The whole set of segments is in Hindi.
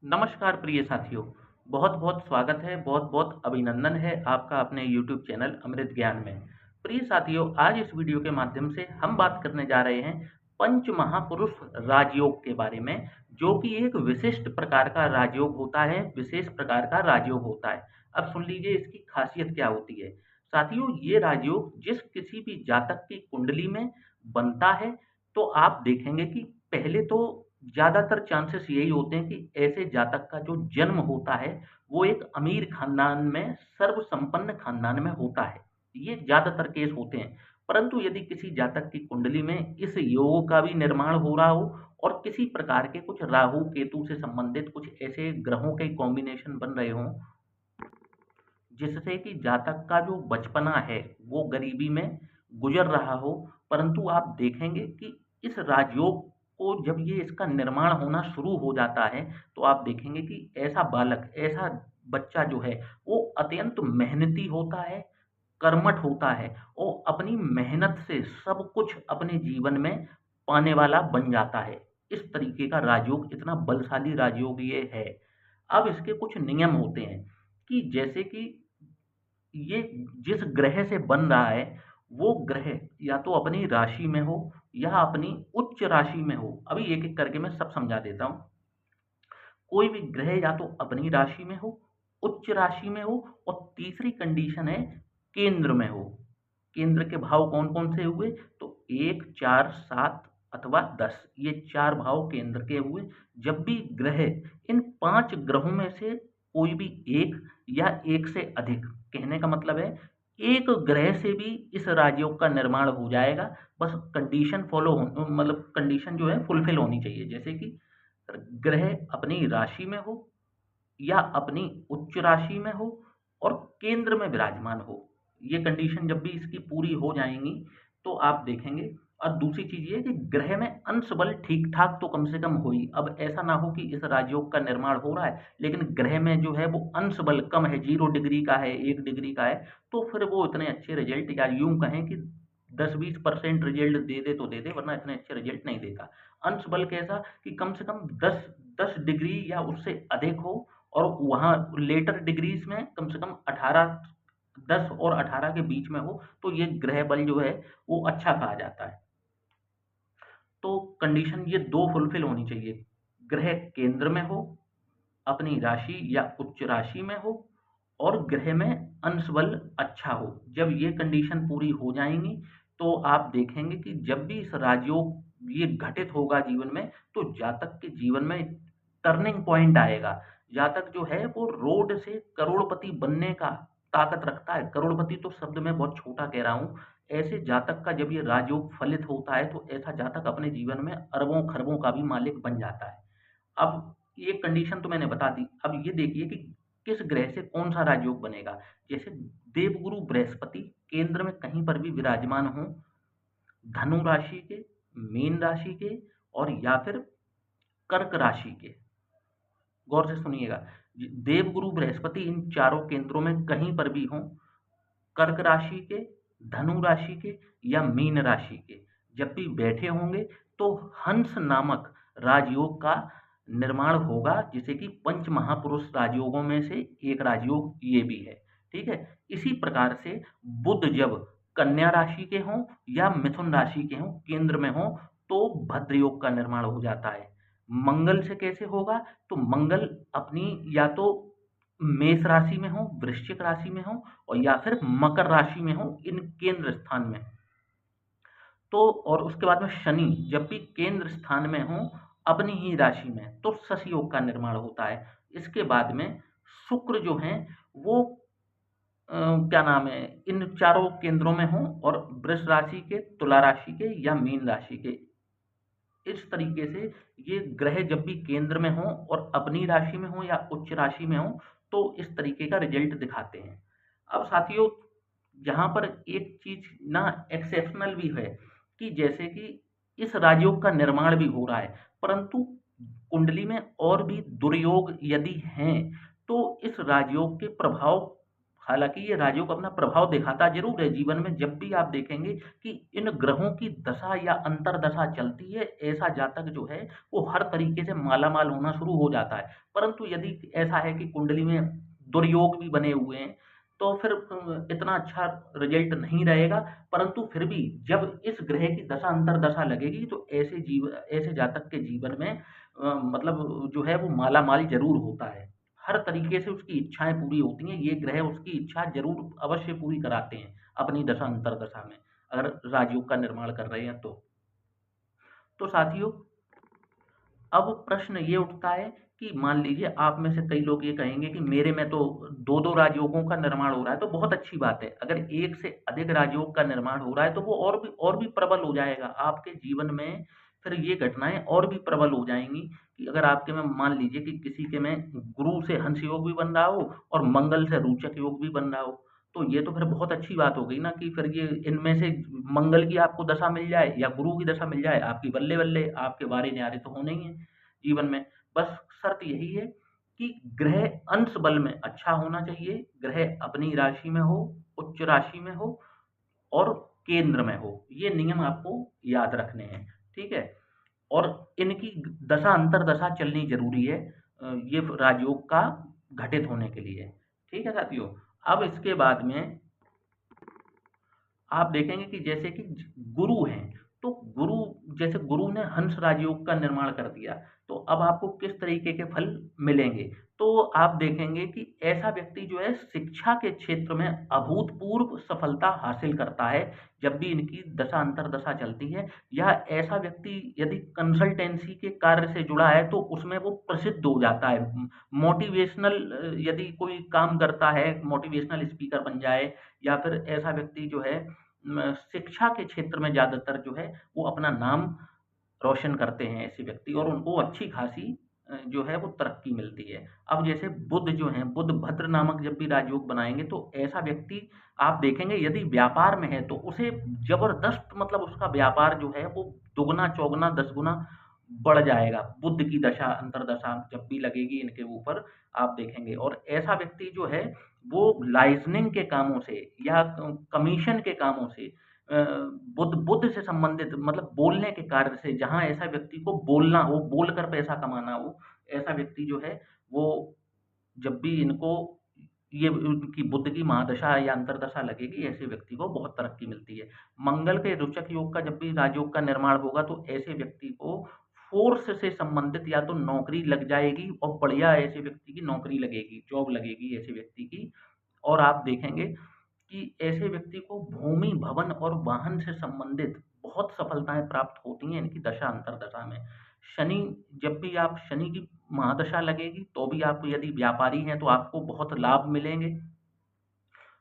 नमस्कार प्रिय साथियों, बहुत-बहुत स्वागत है, बहुत-बहुत अभिनंदन है आपका अपने यूट्यूब चैनल अमृत ज्ञान में। प्रिय साथियों, आज इस वीडियो के माध्यम से हम बात करने जा रहे हैं पंच महापुरुष राजयोग के बारे में, जो कि एक विशिष्ट प्रकार का राजयोग होता है, विशेष प्रकार का राजयोग होता है। अब सुन लीजिए इसकी खासियत क्या होती है। साथियों, ये राजयोग जिस किसी भी जातक की कुंडली में बनता है, तो आप देखेंगे कि पहले तो ज़्यादातर चांसेस यही होते हैं कि ऐसे जातक का जो जन्म होता है, वो एक अमीर खानदान में, सर्वसंपन्न खानदान में होता है। ये ज़्यादातर केस होते हैं। परंतु यदि किसी जातक की कुंडली में इस योग का भी निर्माण हो रहा हो और किसी प्रकार के कुछ राहु, केतु से संबंधित कुछ ऐसे ग्रहों के कॉम्बिनेशन बन रहे हों, जिससे कि जातक का जो बचपना है, वो गरीबी में गुज़र रहा हो, परंतु आप देखेंगे कि इस राजयोग को जब ये इसका निर्माण होना शुरू हो जाता है, तो आप देखेंगे कि ऐसा बालक, ऐसा बच्चा जो है, वो अत्यंत मेहनती होता है, कर्मठ होता है और अपनी मेहनत से सब कुछ अपने जीवन में पाने वाला बन जाता है। इस तरीके का राजयोग, इतना बलशाली राजयोग ये है। अब इसके कुछ नियम होते हैं कि जैसे कि ये जिस ग्रह से बन रहा है, वो ग्रह या तो अपनी राशि में हो या अपनी उच्च राशि में हो। अभी एक-एक करके मैं सब समझा देता हूँ। कोई भी ग्रह या तो अपनी राशि में हो, उच्च राशि में हो और तीसरी कंडीशन है केंद्र में हो। केंद्र के भाव कौन-कौन से हुए? तो 1, 4, 7 अथवा 10 ये 4 भाव केंद्र के हुए। जब भी ग्रह इन 5 ग्रहों में से कोई भी एक या एक से अधिक, कहने का मतलब है एक ग्रह से भी इस राजयोग का निर्माण हो जाएगा। बस कंडीशन फॉलो हो, मतलब कंडीशन जो है फुलफिल होनी चाहिए। जैसे कि ग्रह अपनी राशि में हो या अपनी उच्च राशि में हो और केंद्र में विराजमान हो। ये कंडीशन जब भी इसकी पूरी हो जाएँगी, तो आप देखेंगे। और दूसरी चीज़ ये है कि ग्रह में अंश बल ठीक-ठाक तो कम से कम हो ही। अब ऐसा ना हो कि इस राजयोग का निर्माण हो रहा है, लेकिन ग्रह में जो है वो अंश बल कम है, 0 डिग्री का है, 1 डिग्री का है, तो फिर वो इतने अच्छे रिज़ल्ट, या यूँ कहें कि 10-20% रिज़ल्ट दे दे तो दे दे, वरना इतने अच्छे रिज़ल्ट नहीं देगा। अंश बल कैसा कि कम से कम 10 डिग्री या उससे अधिक हो और वहाँ लेटर डिग्रीज़ में कम से कम 18, 10 और 18 के बीच में हो, तो ये ग्रह बल जो है वो अच्छा कहा जाता है। तो कंडीशन ये 2 फुलफिल होनी चाहिए। ग्रह केंद्र में हो, अपनी राशि या उच्च राशि में हो और ग्रह में अंश बल अच्छा हो। जब ये कंडीशन पूरी हो जाएँगी, तो आप देखेंगे कि जब भी इस राजयोग ये घटित होगा जीवन में, तो जातक के जीवन में टर्निंग पॉइंट आएगा। जातक जो है वो रोड से करोड़पति बनने का ताकत रखता है। करोड़पति तो शब्द मैं बहुत छोटा कह रहा हूँ। ऐसे जातक का जब ये राजयोग फलित होता है, तो ऐसा जातक अपने जीवन में अरबों-खरबों का भी मालिक बन जाता है। अब ये कंडीशन तो मैंने बता दी। अब ये देखिए कि किस ग्रह से कौन-सा राजयोग बनेगा। जैसे देवगुरु बृहस्पति केंद्र में कहीं पर भी विराजमान हों, धनु राशि के, मीन राशि के और या फिर कर्क राशि के। गौर से सुनिएगा। देवगुरु बृहस्पति इन चारों केंद्रों में कहीं पर भी हों, कर्क राशि के, धनु राशि के या मीन राशि के, जब भी बैठे होंगे, तो हंस नामक राजयोग का निर्माण होगा, जिसे कि पंच महापुरुष राजयोगों में से एक राजयोग ये भी है। ठीक है? इसी प्रकार से बुध जब कन्या राशि के हों या मिथुन राशि के हों, केंद्र में हों, तो भद्र योग का निर्माण हो जाता है। मंगल से कैसे होगा? तो मंगल अपनी या तो मेष राशि में हो, वृश्चिक राशि में हो और या फिर मकर राशि में हो, इन केंद्र स्थान में। तो और उसके बाद में शनि जब भी केंद्र स्थान में हो अपनी ही राशि में, तो शश योग का निर्माण होता है। इसके बाद में शुक्र जो हैं वो क्या नाम है, इन चारों केंद्रों में हों और वृष राशि के, तुला राशि के या मीन राशि के। इस तरीके से ये ग्रह जब भी केंद्र में हों और अपनी राशि में हों या उच्च राशि में हों, तो इस तरीके का रिजल्ट दिखाते हैं। अब साथियों, यहाँ पर एक चीज़ ना एक्सेप्शनल भी है कि जैसे कि इस राजयोग का निर्माण भी हो रहा है, परंतु कुंडली में और भी दुर्योग यदि हैं, तो इस राजयोग के प्रभाव हालाँकि ये राजयोग अपना प्रभाव दिखाता ज़रूर है जीवन में। जब भी आप देखेंगे कि इन ग्रहों की दशा या अंतर्दशा चलती है, ऐसा जातक जो है वो हर तरीके से मालामाल होना शुरू हो जाता है। परंतु यदि ऐसा है कि कुंडली में दुर्योग भी बने हुए हैं, तो फिर इतना अच्छा रिज़ल्ट नहीं रहेगा। परंतु फिर भी जब इस ग्रह की दशा अंतर्दशा लगेगी तो ऐसे जातक के जीवन में मतलब जो है वो मालामाल ज़रूर होता है। हर तरीके से उसकी इच्छाएँ पूरी होती हैं, ये ग्रह उसकी इच्छा ज़रूर अवश्य पूरी कराते हैं, अपनी दशा अंतर्दशा में, अगर राजयोग का निर्माण कर रहे हैं तो। तो साथियों, अब प्रश्न ये उठता है कि मान लीजिए आप में से कई लोग ये कहेंगे कि मेरे में तो 2-2 राजयोगों का निर्माण हो रहा है, तो बहुत अच्छी बात है। अगर एक से अधिक राजयोग का निर्माण हो रहा है, तो वो और भी प्रबल हो जाएगा। आपके जीवन में फिर ये घटनाएँ और भी प्रबल हो जाएँगी कि अगर आपके में मान लीजिए कि किसी के में गुरु से हंस योग भी बन रहा हो और मंगल से रोचक योग भी बन रहा हो, तो ये तो फिर बहुत अच्छी बात हो गई ना कि फिर ये इनमें से मंगल की आपको दशा मिल जाए या गुरु की दशा मिल जाए, आपकी बल्ले-बल्ले, आपके वारे-न्यारे तो होने ही हैं जीवन में। बस शर्त यही है कि ग्रह अंश बल में अच्छा होना चाहिए, ग्रह अपनी राशि में हो, उच्च राशि में हो और केंद्र में हो। ये नियम आपको याद रखने हैं, ठीक है? और इनकी दशा अंतर्दशा चलनी ज़रूरी है ये राजयोग का घटित होने के लिए। ठीक है साथियों? अब इसके बाद में आप देखेंगे कि जैसे कि गुरु हैं, तो गुरु जैसे गुरु ने हंस राजयोग का निर्माण कर दिया, तो अब आपको किस तरीके के फल मिलेंगे? तो आप देखेंगे कि ऐसा व्यक्ति जो है शिक्षा के क्षेत्र में अभूतपूर्व सफलता हासिल करता है, जब भी इनकी दशा अंतर्दशा चलती है या ऐसा व्यक्ति यदि कंसल्टेंसी के कार्य से जुड़ा है, तो उसमें वो प्रसिद्ध हो जाता है। मोटिवेशनल यदि कोई काम करता है, मोटिवेशनल स्पीकर बन जाए या फिर ऐसा व्यक्ति जो है शिक्षा के क्षेत्र में ज़्यादातर जो है वो अपना नाम रोशन करते हैं ऐसे व्यक्ति और उनको अच्छी खासी जो है वो तरक्की मिलती है। अब जैसे बुध जो हैं, बुध भद्र नामक जब भी राजयोग बनाएँगे तो ऐसा व्यक्ति आप देखेंगे यदि व्यापार में है तो उसे ज़बरदस्त मतलब उसका व्यापार जो है वो दुगना, चौगुना, 10 गुना बढ़ जाएगा। बुध की दशा, अंतर्दशा जब भी लगेगी इनके ऊपर आप देखेंगे और ऐसा व्यक्ति जो है वो लाइज़निंग के कामों से या कमीशन के कामों से बुध बुध से संबंधित मतलब बोलने के कार्य से जहाँ ऐसा व्यक्ति को बोलना हो, बोलकर पैसा कमाना हो, ऐसा व्यक्ति जो है वो जब भी इनको ये उनकी बुध की महादशा या अंतर्दशा लगेगी, ऐसे व्यक्ति को बहुत तरक्की मिलती है। मंगल के रोचक योग का जब भी राजयोग का निर्माण होगा, तो ऐसे व्यक्ति को फ़ोर्स से संबंधित या तो नौकरी लग जाएगी और बढ़िया ऐसे व्यक्ति की नौकरी लगेगी, जॉब लगेगी ऐसे व्यक्ति की। और आप देखेंगे कि ऐसे व्यक्ति को भूमि, भवन और वाहन से संबंधित बहुत सफलताएँ प्राप्त होती हैं इनकी दशा अंतर्दशा में। शनि जब भी आप शनि की महादशा लगेगी, तो भी आप यदि व्यापारी हैं, तो आपको बहुत लाभ मिलेंगे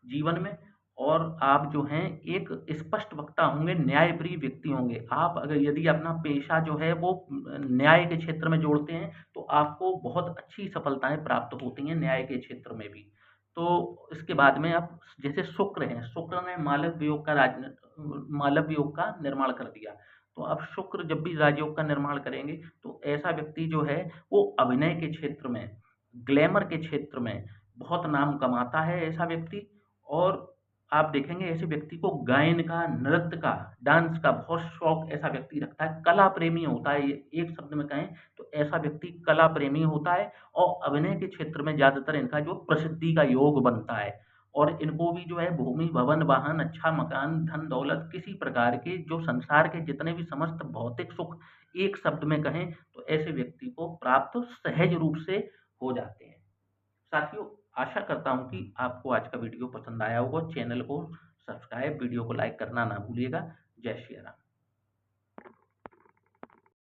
जीवन में और आप जो हैं एक स्पष्ट वक्ता होंगे, न्यायप्रिय व्यक्ति होंगे। आप अगर यदि अपना पेशा जो है वो न्याय के क्षेत्र में जोड़ते हैं, तो आपको बहुत अच्छी सफलताएँ प्राप्त होती हैं न्याय के क्षेत्र में भी। तो इसके बाद में आप जैसे शुक्र हैं, शुक्र ने मालव योग का निर्माण कर दिया। तो अब शुक्र जब भी राजयोग का निर्माण करेंगे, तो ऐसा व्यक्ति जो है वो अभिनय के क्षेत्र में, ग्लैमर के क्षेत्र में बहुत नाम कमाता है ऐसा व्यक्ति और आप देखेंगे ऐसे व्यक्ति को गायन का, नृत्य का, डांस का बहुत शौक ऐसा व्यक्ति रखता है, कला प्रेमी होता है ये एक शब्द में कहें तो ऐसा व्यक्ति कला प्रेमी होता है और अभिनय के क्षेत्र में ज़्यादातर इनका जो प्रसिद्धि का योग बनता है और इनको भी जो है भूमि, भवन, वाहन, अच्छा मकान, धन दौलत किसी प्रकार के जो संसार के जितने भी समस्त भौतिक सुख एक शब्द में कहें तो ऐसे व्यक्ति को प्राप्त सहज रूप से हो जाते हैं। साथियों, आशा करता हूँ कि आपको आज का वीडियो पसंद आया होगा। चैनल को सब्सक्राइब, वीडियो को लाइक करना ना भूलिएगा। जय श्री राम।